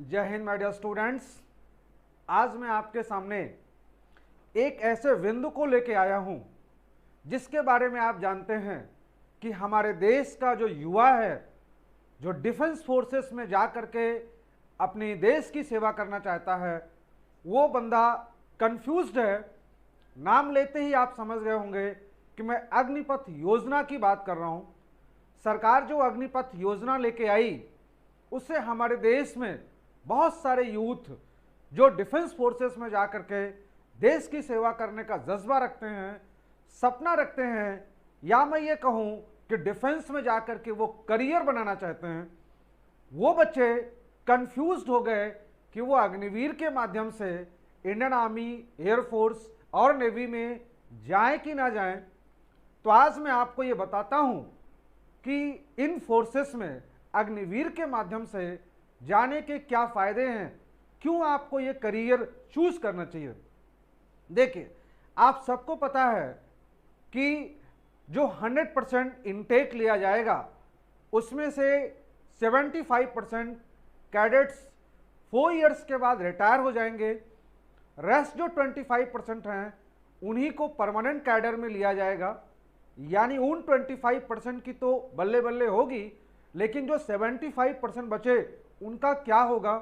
जय Hind my dear students. आज मैं आपके सामने एक ऐसे बिंदु को लेके आया हूं जिसके बारे में आप जानते हैं कि हमारे देश का जो युवा है, जो डिफेंस फोर्सेस में जा कर के अपनी देश की सेवा करना चाहता है, वो बंदा कंफ्यूज्ड है। नाम लेते ही आप समझ गए होंगे कि मैं अग्निपथ योजना की बात कर रहा हूं। सरकार जो अग्निपथ योजना लेके आई, उससे हमारे देश में बहुत सारे यूथ जो डिफेंस फोर्सेस में जाकर के देश की सेवा करने का जज्बा रखते हैं, सपना रखते हैं, या मैं ये कहूं कि डिफेंस में जाकर के वो करियर बनाना चाहते हैं, वो बच्चे कंफ्यूज्ड हो गए कि वो अग्निवीर के माध्यम से इंडियन आर्मी, एयरफोर्स और नेवी में जाएं कि ना जाएं। तो आज मैं आपको ये बताता हूं कि इन फोर्सेस में अग्निवीर के माध्यम से जाने के क्या फायदे हैं, क्यों आपको ये करियर चूज करना चाहिए। देखिए, आप सबको पता है कि जो 100% इनटेक लिया जाएगा उसमें से 75% कैडेट्स 4 इयर्स के बाद रिटायर हो जाएंगे। रेस्ट जो 25% हैं उन्हीं को परमानेंट कैडर में लिया जाएगा। यानी उन 25% की तो बल्ले बल्ले होगी, लेकिन जो 75% बचे उनका क्या होगा,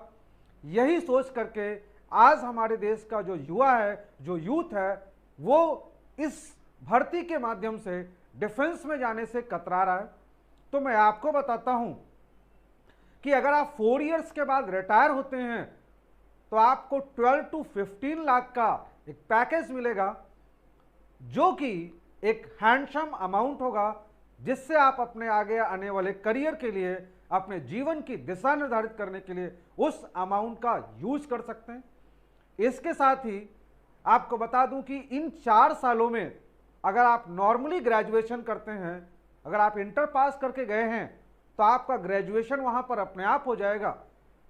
यही सोच करके आज हमारे देश का जो युवा है, जो यूथ है, वो इस भर्ती के माध्यम से डिफेंस में जाने से कतरा रहा है। तो मैं आपको बताता हूं कि अगर आप 4 इयर्स के बाद रिटायर होते हैं तो आपको 12 to 15 लाख का एक पैकेज मिलेगा, जो कि एक हैंडसम अमाउंट होगा, जिससे आप अपने आगे आने वाले करियर के लिए, अपने जीवन की दिशा निर्धारित करने के लिए उस अमाउंट का यूज कर सकते हैं। इसके साथ ही आपको बता दूं कि इन 4 सालों में अगर आप नॉर्मली ग्रेजुएशन करते हैं, अगर आप इंटर पास करके गए हैं तो आपका ग्रेजुएशन वहां पर अपने आप हो जाएगा।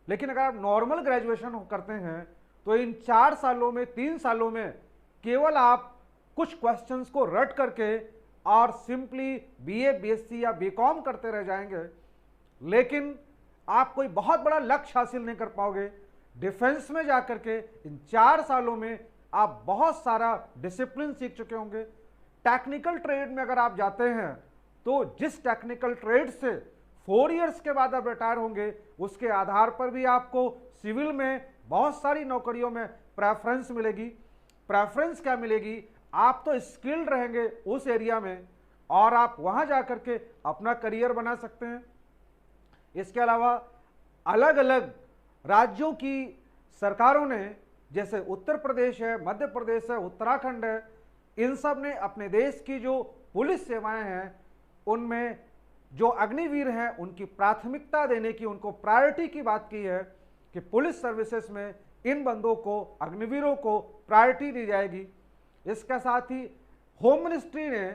लेकिन अगर आप नॉर्मल ग्रेजुएशन करते हैं तो इन 4 सालों में, 3 सालों में केवल आप कुछ क्वेश्चंस को रट करके और सिंपली बीए, बीएससी या बीकॉम करते रह जाएंगे, लेकिन आप कोई बहुत बड़ा लक्ष्य हासिल नहीं कर पाओगे। डिफेंस में जाकर के इन 4 सालों में आप बहुत सारा डिसिप्लिन सीख चुके होंगे। टेक्निकल ट्रेड में अगर आप जाते हैं तो जिस टेक्निकल ट्रेड से 4 इयर्स के बाद आप रिटायर होंगे, उसके आधार पर भी आपको सिविल में बहुत सारी नौकरियों में प्रेफरेंस मिलेगी। प्रेफरेंस क्या मिलेगी, आप तो स्किल्ड रहेंगे उस एरिया में और आप वहां जाकर के अपना करियर बना सकते हैं। इसके अलावा अलग अलग राज्यों की सरकारों ने, जैसे उत्तर प्रदेश है, मध्य प्रदेश है, उत्तराखंड है, इन सब ने अपने देश की जो पुलिस सेवाएं हैं उनमें जो अग्निवीर हैं उनकी प्राथमिकता देने की, उनको प्रायोरिटी की बात की है कि पुलिस सर्विसेज में इन बंदों को, अग्निवीरों को प्रायोरिटी दी जाएगी। इसके साथ ही होम मिनिस्ट्री ने,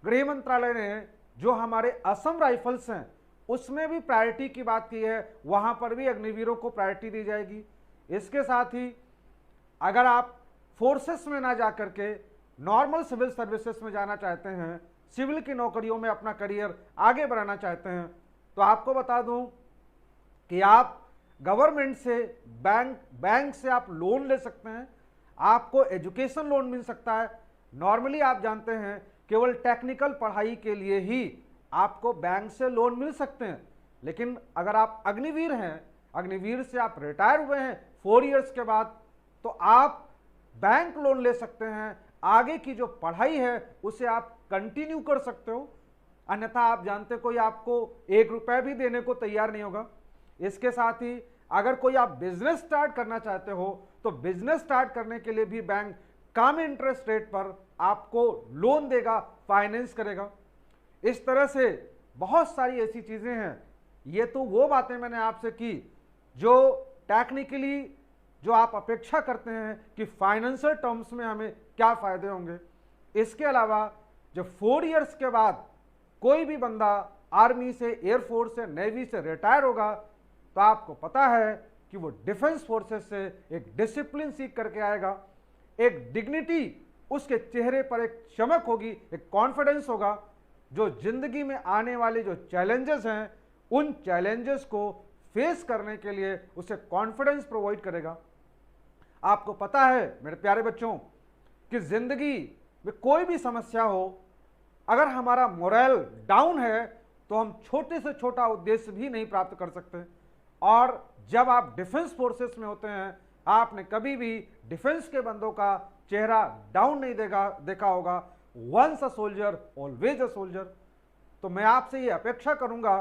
गृह मंत्रालय ने जो हमारे असम राइफल्स हैं उसमें भी प्रायोरिटी की बात की है, वहां पर भी अग्निवीरों को प्रायोरिटी दी जाएगी। इसके साथ ही अगर आप फोर्सेस में ना जाकर के नॉर्मल सिविल सर्विसेज में जाना चाहते हैं, सिविल की नौकरियों में अपना करियर आगे बढ़ाना चाहते हैं, तो आपको बता दूं कि आप गवर्नमेंट से, बैंक से आप लोन ले सकते हैं। आपको एजुकेशन लोन मिल सकता है। नॉर्मली आप जानते हैं केवल टेक्निकल पढ़ाई के लिए ही आपको बैंक से लोन मिल सकते हैं, लेकिन अगर आप अग्निवीर हैं, अग्निवीर से आप रिटायर हुए हैं 4 इयर्स के बाद, तो आप बैंक लोन ले सकते हैं। आगे की जो पढ़ाई है उसे आप कंटिन्यू कर सकते हो, अन्यथा आप जानते कोई आपको 1 रुपया भी देने को तैयार नहीं होगा। इसके साथ ही अगर कोई आप बिजनेस स्टार्ट करना चाहते हो तो बिजनेस स्टार्ट करने के लिए भी बैंक कम इंटरेस्ट रेट पर आपको लोन देगा, फाइनेंस करेगा। इस तरह से बहुत सारी ऐसी चीजें हैं। ये तो वो बातें मैंने आपसे की जो टेक्निकली जो आप अपेक्षा करते हैं कि फाइनेंशियल टर्म्स में हमें क्या फायदे होंगे। इसके अलावा जब 4 इयर्स के बाद कोई भी बंदा आर्मी से, एयरफोर्स से, नेवी से रिटायर होगा तो आपको पता है कि वो डिफेंस फोर्सेस से एक डिसिप्लिन सीख करके आएगा, एक डिग्निटी उसके चेहरे पर एक चमक होगी, एक कॉन्फिडेंस होगा, जो जिंदगी में आने वाले जो चैलेंजेस हैं उन चैलेंजेस को फेस करने के लिए उसे कॉन्फिडेंस प्रोवाइड करेगा। आपको पता है मेरे प्यारे बच्चों कि जिंदगी में कोई भी समस्या हो, अगर हमारा मोरल डाउन है तो हम छोटे से छोटा उद्देश्य भी नहीं प्राप्त कर सकते। और जब आप डिफेंस फोर्सेस में होते हैं, आपने कभी भी डिफेंस के बंदों का चेहरा डाउन नहीं देखा होगा। Once a soldier always a soldier. तो मैं आपसे ये अपेक्षा करूंगा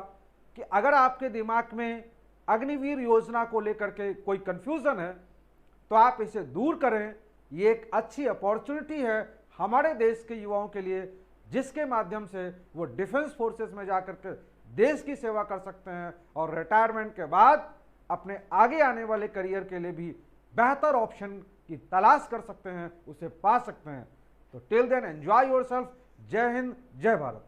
कि अगर आपके दिमाग में अग्निवीर योजना को लेकर के कोई कंफ्यूजन है तो आप इसे दूर करें। ये एक अच्छी अपॉर्चुनिटी है हमारे देश के युवाओं के लिए, जिसके माध्यम से वो डिफेंस फोर्सेस में जाकर के देश की सेवा कर सकते हैं और रिटायरमेंट के बाद अपने आगे आने वाले करियर के लिए भी बेहतर ऑप्शन की तलाश कर सकते हैं, उसे पा सकते हैं। तो टिल देन एंजॉय योरसेल्फ। जय हिंद, जय भारत।